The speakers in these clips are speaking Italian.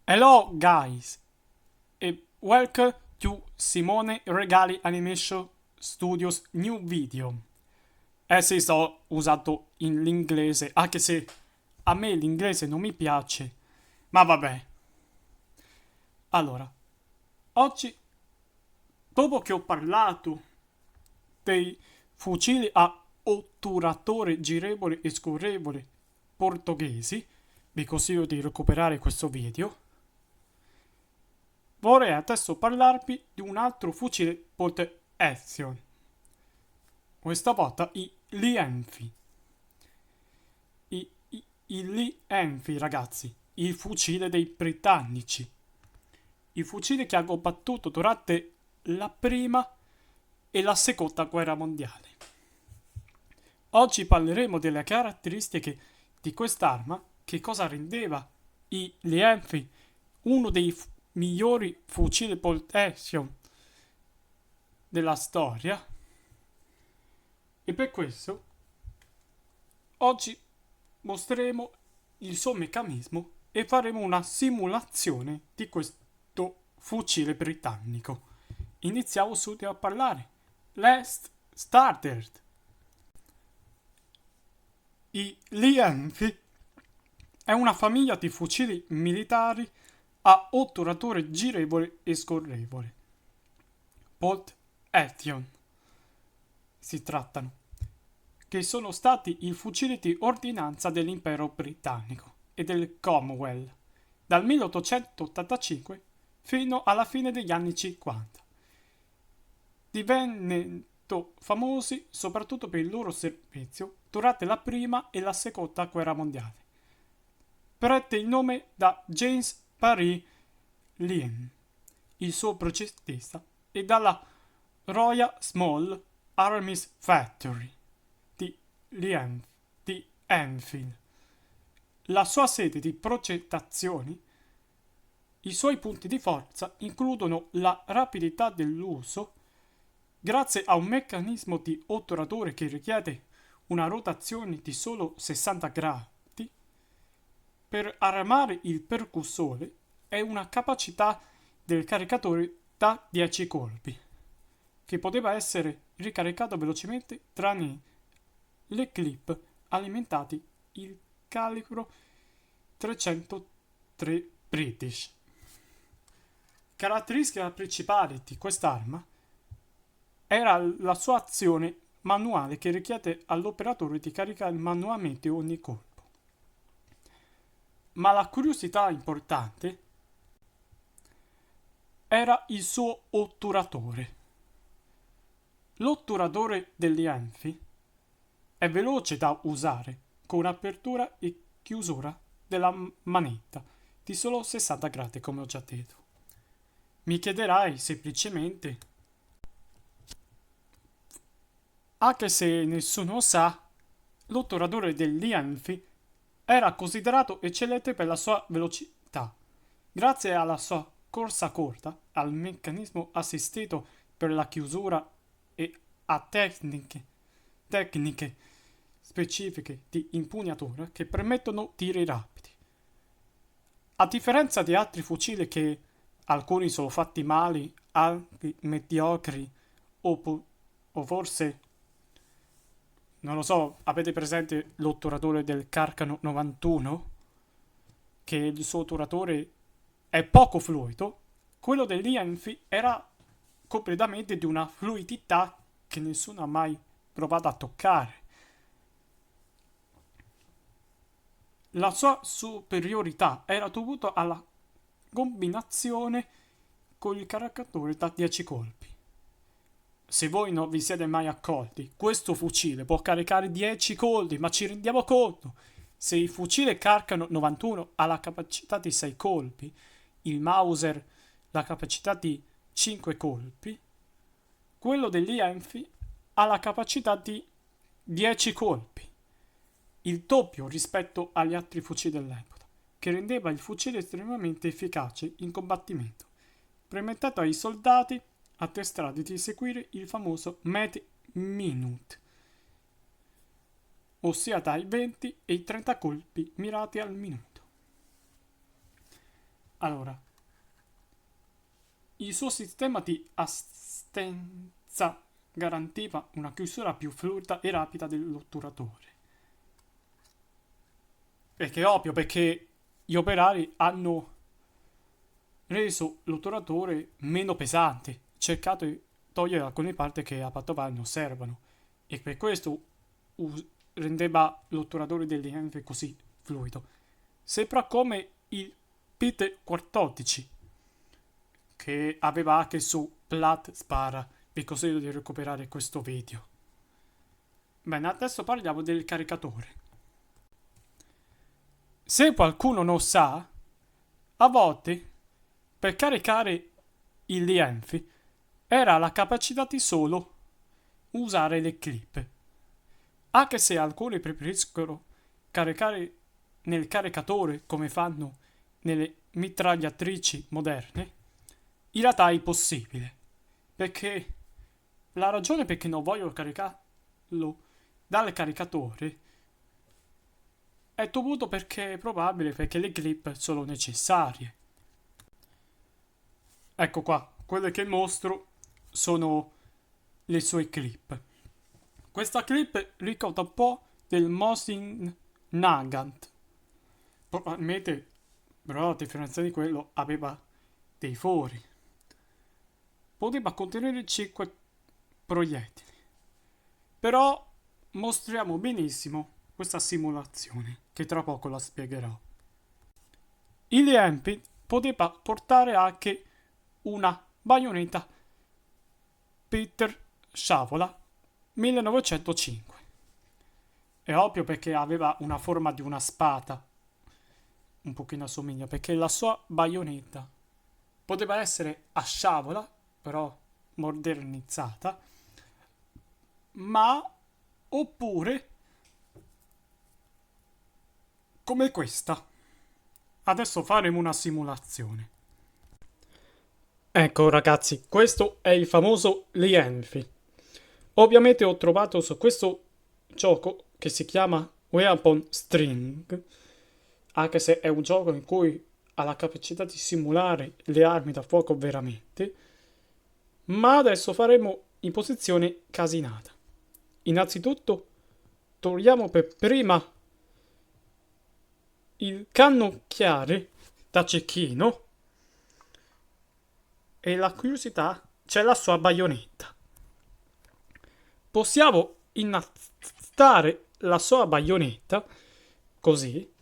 Hello guys e welcome to Simone Regali Animation Studios new video. Sì, sto usando in l'inglese, anche se a me l'inglese non mi piace, ma vabbè. Allora, oggi, dopo che ho parlato dei fucili a otturatore girevole e scorrevole portoghesi, vi consiglio di recuperare questo video. Vorrei adesso parlarvi di un altro fucile bolt action, questa volta i Lee Enfield. I Lee Enfield, ragazzi, il fucile dei britannici, il fucile che ha combattuto durante la prima e la seconda guerra mondiale. Oggi parleremo delle caratteristiche di quest'arma, che cosa rendeva i Lee Enfield uno dei migliori fucili bolt action della storia. E per questo oggi mostreremo il suo meccanismo e faremo una simulazione di questo fucile britannico. Iniziamo subito a parlare. Let's started. I Lee Enfield è una famiglia di fucili militari a otturatore girevole e scorrevole. Bolt action si trattano, che sono stati i fucili di ordinanza dell'impero britannico e del Commonwealth dal 1885 fino alla fine degli anni 50, divennendo famosi soprattutto per il loro servizio durante la prima e la seconda guerra mondiale. Prende il nome da James Parry Lynn, il suo progettista, e dalla Royal Small Arms Factory di Enfield. La sua sede di progettazione. I suoi punti di forza includono la rapidità dell'uso, grazie a un meccanismo di otturatore che richiede una rotazione di solo 60 gradi per armare il percussore, e una capacità del caricatore da 10 colpi, che poteva essere ricaricato velocemente tranne le clip alimentati il calibro 303 British. Caratteristica principale di quest'arma era la sua azione manuale, che richiede all'operatore di caricare manualmente ogni colpo. Ma la curiosità importante era il suo otturatore. L'otturatore degli Enfield è veloce da usare, con apertura e chiusura della manetta di solo 60 gradi, come ho già detto. Mi chiederai semplicemente, anche se nessuno sa, l'otturatore degli Enfield era considerato eccellente per la sua velocità, grazie alla sua corsa corta, al meccanismo assistito per la chiusura e a tecniche specifiche di impugnatura che permettono tiri rapidi. A differenza di altri fucili, che alcuni sono fatti male, altri mediocri, o forse, non lo so, avete presente l'otturatore del Carcano 91? Che il suo otturatore è poco fluido. Quello dell'Enfield era completamente di una fluidità che nessuno ha mai provato a toccare. La sua superiorità era dovuta alla combinazione con il caricatore da 10 colpi. Se voi non vi siete mai accorti, questo fucile può caricare 10 colpi, ma ci rendiamo conto? Se il fucile Carcano 91 ha la capacità di 6 colpi, il Mauser la capacità di 5 colpi, quello dell'Enfield ha la capacità di 10 colpi, il doppio rispetto agli altri fucili dell'epoca, che rendeva il fucile estremamente efficace in combattimento, permettendo ai soldati addestrati di eseguire il famoso Med Minute, ossia dai 20 ai 30 colpi mirati al minuto. Allora, il suo sistema di assistenza garantiva una chiusura più fluida e rapida dell'otturatore. Perché è ovvio, perché gli operai hanno reso l'otturatore meno pesante, cercato di togliere alcune parti che a patto non servono, e per questo rendeva l'otturatore degli enfi così fluido. Sembra come il Peter 14 che aveva anche su Plat Spara. Vi consiglio di recuperare questo video. Bene, adesso parliamo del caricatore. Se qualcuno non sa, a volte per caricare il lienfi era la capacità di solo usare le clip. Anche se alcuni preferiscono caricare nel caricatore come fanno nelle mitragliatrici moderne, in realtà è impossibile. Perché la ragione perché non voglio caricarlo dal caricatore è dovuto perché è probabile perché le clip sono necessarie. Ecco qua, quelle che mostro sono le sue clip. Questa clip ricorda un po' del Mosin Nagant. Probabilmente, però a differenza di quello, aveva dei fori. Poteva contenere 5 proiettili. Però mostriamo benissimo questa simulazione, che tra poco la spiegherò. Il Liempy poteva portare anche una baionetta Peter Sciavola 1905. È ovvio perché aveva una forma di una spada, un pochino assomiglia, perché la sua baionetta poteva essere a sciabola, però modernizzata, ma oppure come questa. Adesso faremo una simulazione. Ecco ragazzi, questo è il famoso Lienfi. Ovviamente ho trovato su questo gioco che si chiama Weapon String, anche se è un gioco in cui ha la capacità di simulare le armi da fuoco veramente, ma adesso faremo in posizione casinata. Innanzitutto togliamo per prima il cannocchiale da cecchino e la curiosità c'è la sua baionetta. Possiamo innastare la sua baionetta così,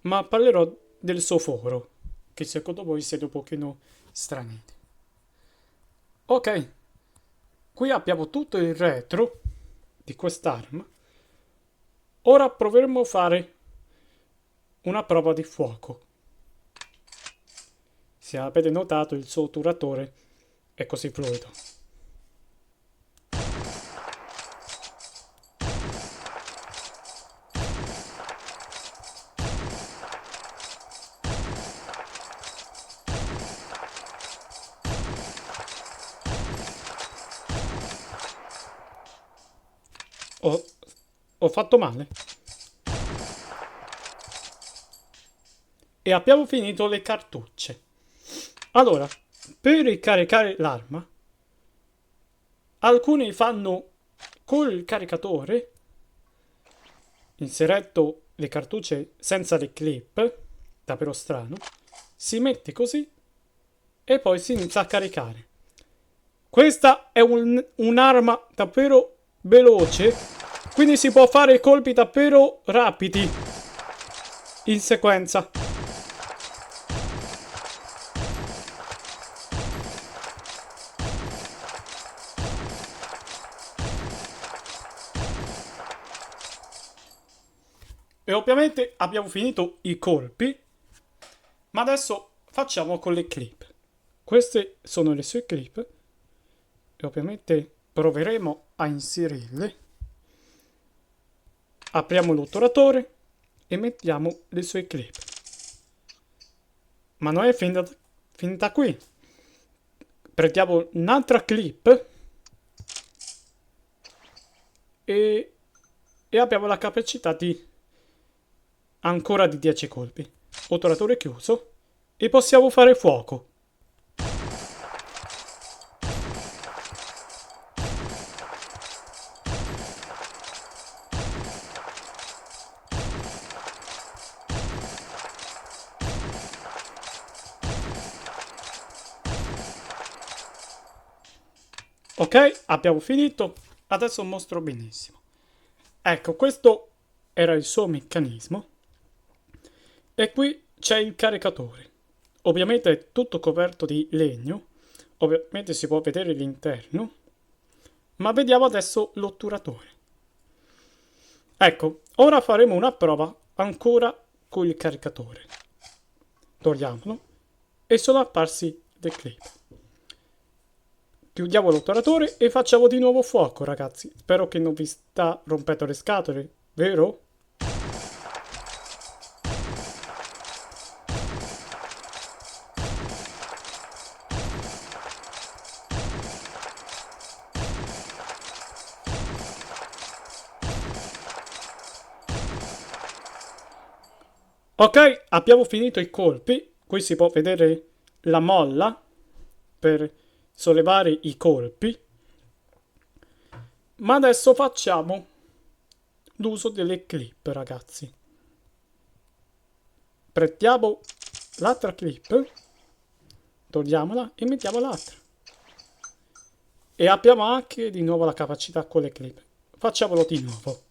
ma parlerò del suo foro, che secondo voi siete un pochino straniti. Ok, qui abbiamo tutto il retro di quest'arma. Ora proveremo a fare una prova di fuoco. Se avete notato, il suo otturatore è così fluido. Ho fatto male? E abbiamo finito le cartucce. Allora, per ricaricare l'arma, alcuni fanno col caricatore, inserendo le cartucce senza le clip, davvero strano, si mette così e poi si inizia a caricare. Questa è un'arma davvero veloce, quindi si può fare colpi davvero rapidi in sequenza. E ovviamente abbiamo finito i colpi, ma adesso facciamo con le clip. Queste sono le sue clip e ovviamente proveremo a inserirle. Apriamo l'otturatore e mettiamo le sue clip. Ma non è finita qui. Prendiamo un'altra clip e abbiamo la capacità di ancora di 10 colpi. Otturatore chiuso e possiamo fare fuoco. Ok, abbiamo finito. Adesso mostro benissimo. Ecco, questo era il suo meccanismo. E qui c'è il caricatore. Ovviamente è tutto coperto di legno. Ovviamente si può vedere l'interno. Ma vediamo adesso l'otturatore. Ecco, ora faremo una prova ancora con il caricatore. Togliamolo. E sono apparsi dei clip. Chiudiamo l'otturatore e facciamo di nuovo fuoco, ragazzi. Spero che non vi sta rompendo le scatole, vero? Ok, abbiamo finito i colpi. Qui si può vedere la molla per sollevare i colpi. Ma adesso facciamo l'uso delle clip, ragazzi. Prendiamo l'altra clip, togliamola e mettiamo l'altra. E abbiamo anche di nuovo la capacità con le clip. Facciamolo di nuovo.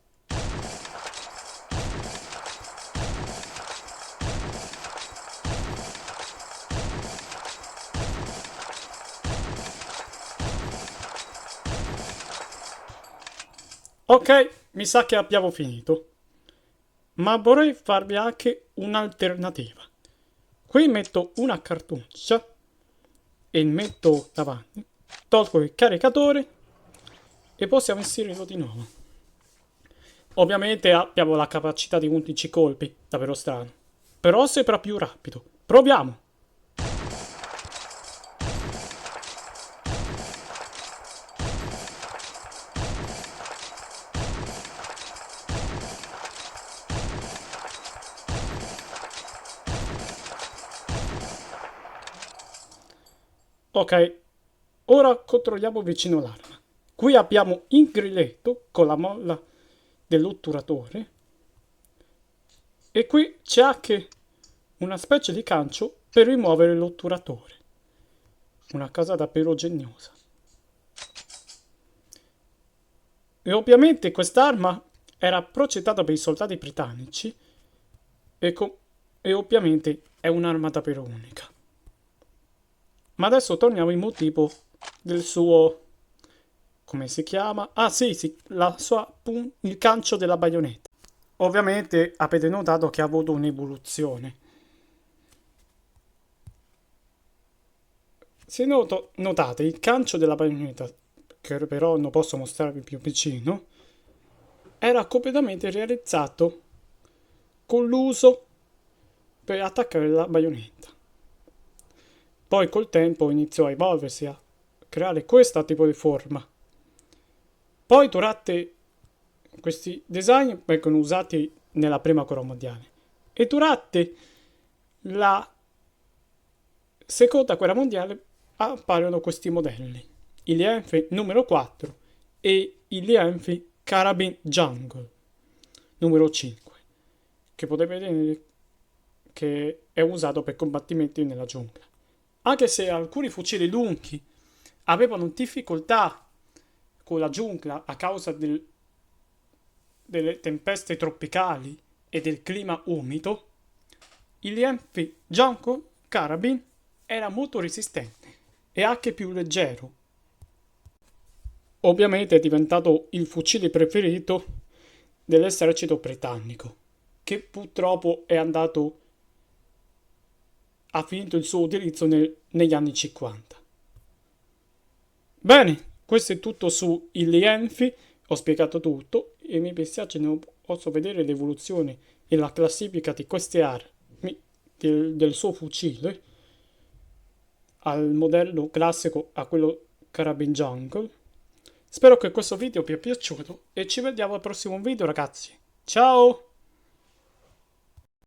Ok, mi sa che abbiamo finito. Ma vorrei farvi anche un'alternativa. Qui metto una cartuccia e metto davanti, tolgo il caricatore e possiamo inserirlo di nuovo. Ovviamente abbiamo la capacità di 11 colpi, davvero strano. Però sembra più rapido. Proviamo! Ok, ora controlliamo vicino l'arma. Qui abbiamo il grilletto con la molla dell'otturatore e qui c'è anche una specie di gancio per rimuovere l'otturatore. Una cosa davvero geniosa. E ovviamente quest'arma era progettata per i soldati britannici e ovviamente è un'arma davvero unica. Ma adesso torniamo al motivo del suo... come si chiama? Ah sì, il gancio della baionetta. Ovviamente avete notato che ha avuto un'evoluzione. Se notate, il gancio della baionetta, che però non posso mostrarvi più vicino, era completamente realizzato con l'uso per attaccare la baionetta. Poi col tempo iniziò a evolversi, a creare questo tipo di forma. Poi durante questi design vengono usati nella prima guerra mondiale e durante la seconda guerra mondiale appaiono questi modelli, il Enfield numero 4 e il Enfield Carabine Jungle numero 5, che potete vedere che è usato per combattimenti nella giungla. Anche se alcuni fucili lunghi avevano difficoltà con la giungla a causa delle tempeste tropicali e del clima umido, il Enfield Jungle Carabine era molto resistente e anche più leggero. Ovviamente è diventato il fucile preferito dell'esercito britannico, che purtroppo ha finito il suo utilizzo negli anni 50. Bene, questo è tutto su Enfield, ho spiegato tutto e mi dispiace non posso vedere l'evoluzione e la classifica di queste armi del suo fucile al modello classico a quello Carabine Jungle. Spero che questo video vi sia piaciuto e ci vediamo al prossimo video, ragazzi. Ciao!